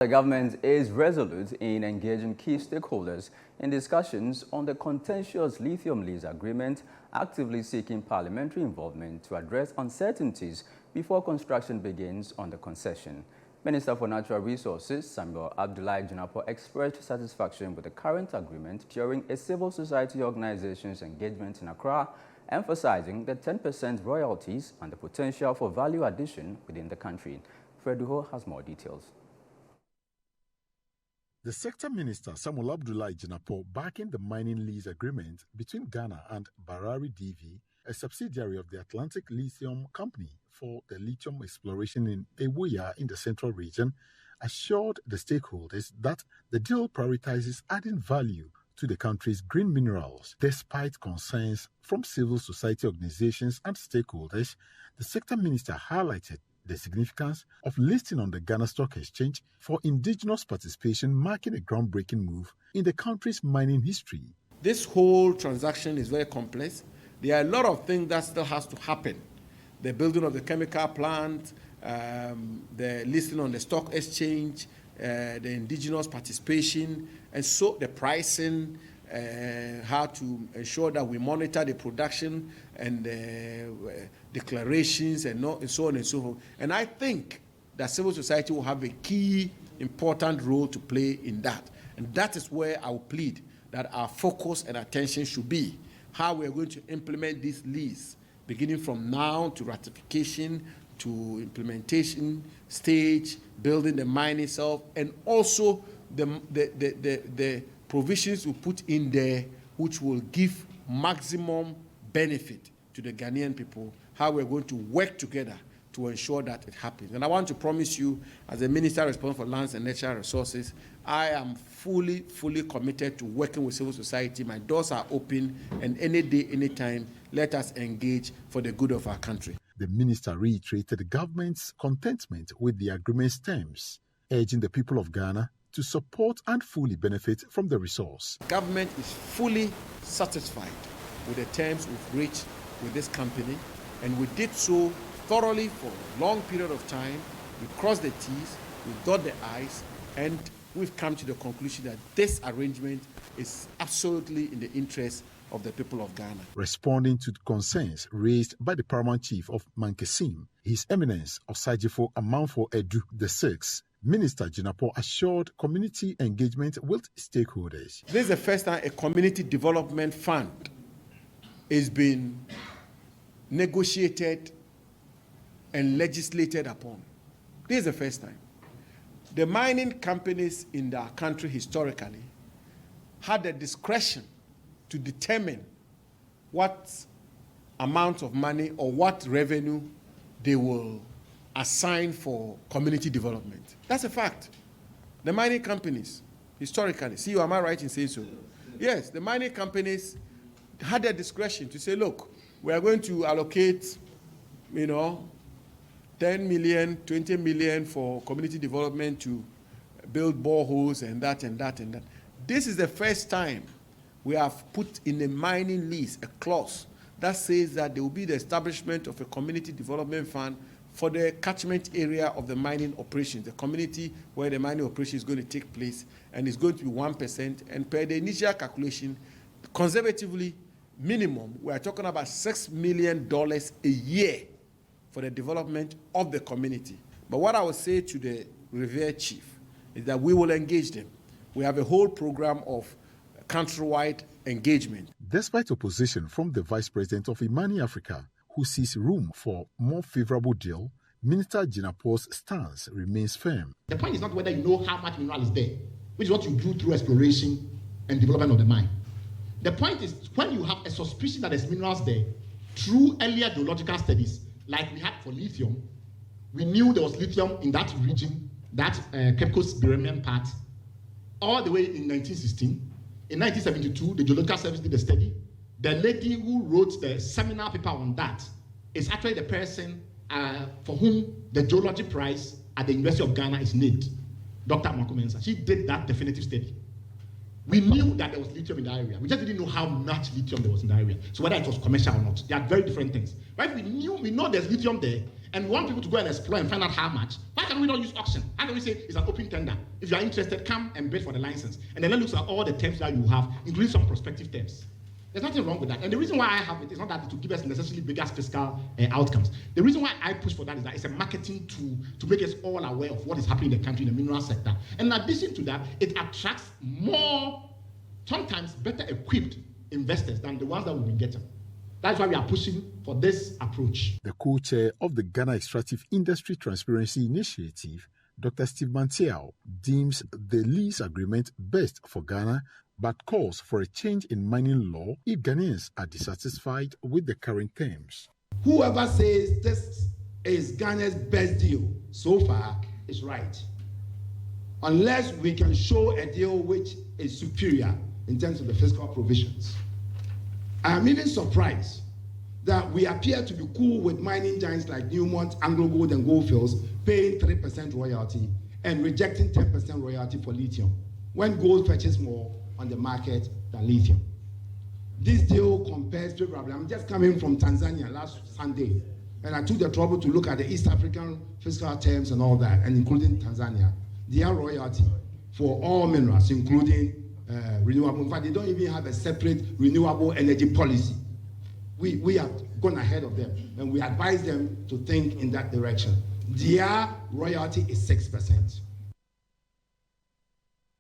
The government is resolute in engaging key stakeholders in discussions on the contentious lithium lease agreement, actively seeking parliamentary involvement to address uncertainties before construction begins on the concession. Minister for Natural Resources Samuel Abdullahi Jinapo expressed satisfaction with the current agreement during a civil society organization's engagement in Accra, emphasizing the 10% royalties and the potential for value addition within the country. Freduho has more details. The sector minister, Samuel Abdullahi Jinapo, backing the mining lease agreement between Ghana and Barari DV, a subsidiary of the Atlantic Lithium Company, for the lithium exploration in Ewoya in the central region, assured the stakeholders that the deal prioritizes adding value to the country's green minerals. Despite concerns from civil society organizations and stakeholders, the sector minister highlighted the significance of listing on the Ghana Stock Exchange for indigenous participation, marking a groundbreaking move in the country's mining history. This whole transaction is very complex. There are a lot of things that still has to happen. The building of the chemical plant, the listing on the stock exchange, the indigenous participation, and so the pricing, how to ensure that we monitor the production and declarations and so on and so forth. And I think that civil society will have a key, important role to play in that. And that is where I will plead that our focus and attention should be how we are going to implement this lease, beginning from now to ratification, to implementation stage, building the mine itself, and also the provisions we put in there which will give maximum benefit to the Ghanaian people, how we're going to work together to ensure that it happens. And I want to promise you, as a minister responsible for lands and natural resources, I am fully committed to working with civil society. My doors are open, and any day, anytime, let us engage for the good of our country. The minister reiterated the government's contentment with the agreement's terms, urging the people of Ghana to support and fully benefit from the resource. Government is fully satisfied with the terms we've reached with this company, and we did so thoroughly for a long period of time. We crossed the T's, we dot the I's, and we've come to the conclusion that this arrangement is absolutely in the interest of the people of Ghana. Responding to concerns raised by the Paramount Chief of Mankesim, His Eminence Osajifo Amanfo Edu VI, Minister Jinapo assured community engagement with stakeholders. This is the first time a community development fund is being negotiated and legislated upon. This is the first time. The mining companies in our country historically had the discretion to determine what amount of money or what revenue they will assign for community development. That's a fact. The mining companies, historically, see, am I right in saying so? Yes, the mining companies had their discretion to say, look, we are going to allocate, 10 million, 20 million for community development to build boreholes and that and that and that. This is the first time we have put in a mining lease a clause that says that there will be the establishment of a community development fund for the catchment area of the mining operations, the community where the mining operation is going to take place, and it's going to be 1%. And per the initial calculation, conservatively, minimum, we are talking about $6 million a year for the development of the community. But what I would say to the revered chief is that we will engage them. We have a whole program of countrywide engagement. Despite opposition from the Vice President of Imani Africa, who sees room for more favorable deal, Minister Jinapo's stance remains firm. The point is not whether you know how much mineral is there, which is what you do through exploration and development of the mine. The point is when you have a suspicion that there's minerals there, through earlier geological studies, like we had for lithium, we knew there was lithium in that region, that Cape Coast Birimian part, all the way in 1916. In 1972, the Geological Service did a study. The lady who wrote the seminal paper on that is actually the person for whom the geology prize at the University of Ghana is named, Dr. Makomensa. She did that definitive study. We knew that there was lithium in the area. We just didn't know how much lithium there was in the area. So whether it was commercial or not, they are very different things. Right? We know there's lithium there, and we want people to go and explore and find out how much, why can we not use auction? How can we say it's an open tender? If you are interested, come and bid for the license. And then it looks at all the terms that you have, including some prospective terms. There's nothing wrong with that. And the reason why I have it is not that to give us necessarily bigger fiscal outcomes. The reason why I push for that is that it's a marketing tool to make us all aware of what is happening in the country in the mineral sector. And in addition to that, it attracts more, sometimes better equipped investors than the ones that we've been getting. That's why we are pushing for this approach. The co-chair of the Ghana Extractive Industry Transparency Initiative, Dr. Steve Mantiao, deems the lease agreement best for Ghana, but calls for a change in mining law if Ghanaians are dissatisfied with the current terms. Whoever says this is Ghana's best deal so far is right. Unless we can show a deal which is superior in terms of the fiscal provisions. I am even surprised that we appear to be cool with mining giants like Newmont, Anglo Gold, and Goldfields paying 3% royalty and rejecting 10% royalty for lithium, when gold fetches more on the market than lithium. This deal compares favorably. I'm just coming from Tanzania last Sunday, and I took the trouble to look at the East African fiscal terms and all that, and including Tanzania. Their royalty for all minerals, including renewable. In fact, they don't even have a separate renewable energy policy. We have gone ahead of them, and we advise them to think in that direction. Their royalty is 6%.